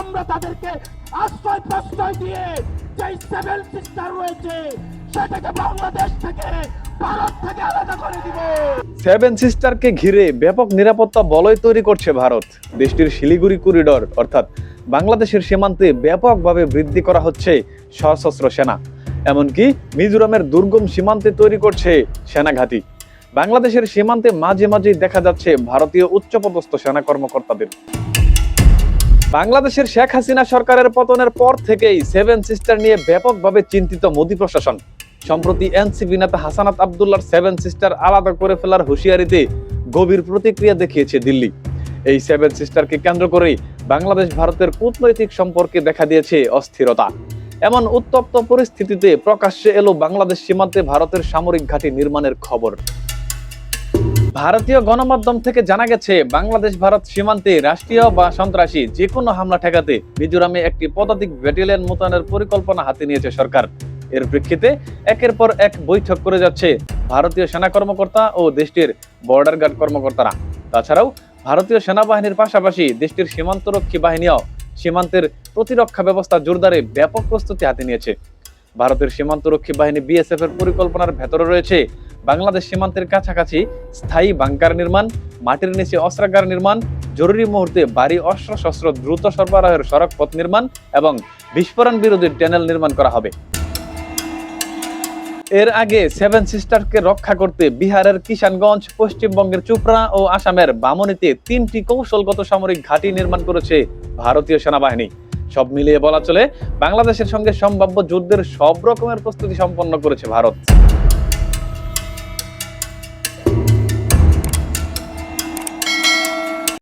আমরা তাদেরকে আশ্রয় প্রশ্রয় দিয়ে যে সেভেন সিস্টার রয়েছে সেটাকে বাংলাদেশ থেকে ভারত থেকে আলাদা করে দিব। সেভেন সিস্টারকে ঘিরে ব্যাপক নিরাপত্তা বলয় তৈরি করছে ভারত। দেশটির শিলিগুড়ি করিডোর অর্থাৎ বাংলাদেশের সীমান্তে ব্যাপকভাবে বৃদ্ধি করা হচ্ছে সশস্ত্র সেনা। এমনকি মিজোরামের দুর্গম সীমান্তে তৈরি করছে সেনা ঘাঁটি। বাংলাদেশের সীমান্তে মাঝে মাঝেই দেখা যাচ্ছে ভারতীয় উচ্চপদস্থ সেনা কর্মকর্তাদের। বাংলাদেশের শেখ হাসিনা সরকারের পতনের পর থেকেই সেভেন সিস্টার নিয়ে ব্যাপকভাবে চিন্তিত মোদী প্রশাসন। সম্প্রতি এনসিপি নেতা হাসানাত আব্দুল্লাহর সেভেন সিস্টার আলাদা করে ফেলার হুঁশিয়ারিতে গভীর প্রতিক্রিয়া দেখিয়েছে দিল্লি। এই সেভেন সিস্টারকে কেন্দ্র করেই বাংলাদেশ ভারতের কূটনৈতিক সম্পর্কে দেখা দিয়েছে অস্থিরতা। এমন উত্তপ্ত পরিস্থিতিতে প্রকাশ্যে এলো বাংলাদেশ সীমান্তে ভারতের সামরিক ঘাঁটি নির্মাণের খবর। ভারতীয় গণমাধ্যম থেকে জানা গেছে, বাংলাদেশ ভারত সীমান্তে রাষ্ট্রীয় বা সন্ত্রাসী যে কোনো হামলা ঠেকাতে মিজোরামে একটি পদাতিক ব্যাটালিয়ন মোতায়েনের পরিকল্পনা হাতে নিয়েছে সরকার। এর প্রেক্ষিতে একের পর এক বৈঠক করে যাচ্ছে ভারতীয় সেনা কর্মকর্তা ও দেশটির বর্ডার গার্ড কর্মকর্তারা। তাছাড়াও ভারতীয় সেনাবাহিনীর পাশাপাশি দেশটির সীমান্তরক্ষী বাহিনীও সীমান্তের প্রতিরক্ষা ব্যবস্থা জোরদারে ব্যাপক প্রস্তুতি হাতে নিয়েছে। ভারতের সীমান্তরক্ষী বাহিনী বিএসএফ এর পরিকল্পনার ভেতরে রয়েছে বাংলাদেশ সীমান্তের কাছাকাছি স্থায়ী বাংকার নির্মাণ, মাটির নিচে অস্ত্রাগার নির্মাণ, জরুরি মুহূর্তে ভারী অস্ত্রশস্ত্র দ্রুত সরবরাহের সড়ক পথ নির্মাণ এবং বিস্ফোরণ বিরোধী টানেল নির্মাণ করা হবে। এর আগে সেভেন সিস্টারকে রক্ষা করতে বিহারের কিষানগঞ্জ, পশ্চিমবঙ্গের চুপড়া ও আসামের বামনীতে 3টি কৌশলগত সামরিক ঘাঁটি নির্মাণ করেছে ভারতীয় সেনাবাহিনী। সব মিলিয়ে বলা চলে, বাংলাদেশের সঙ্গে সম্ভাব্য যুদ্ধের সব রকমের প্রস্তুতি সম্পন্ন করেছে ভারত।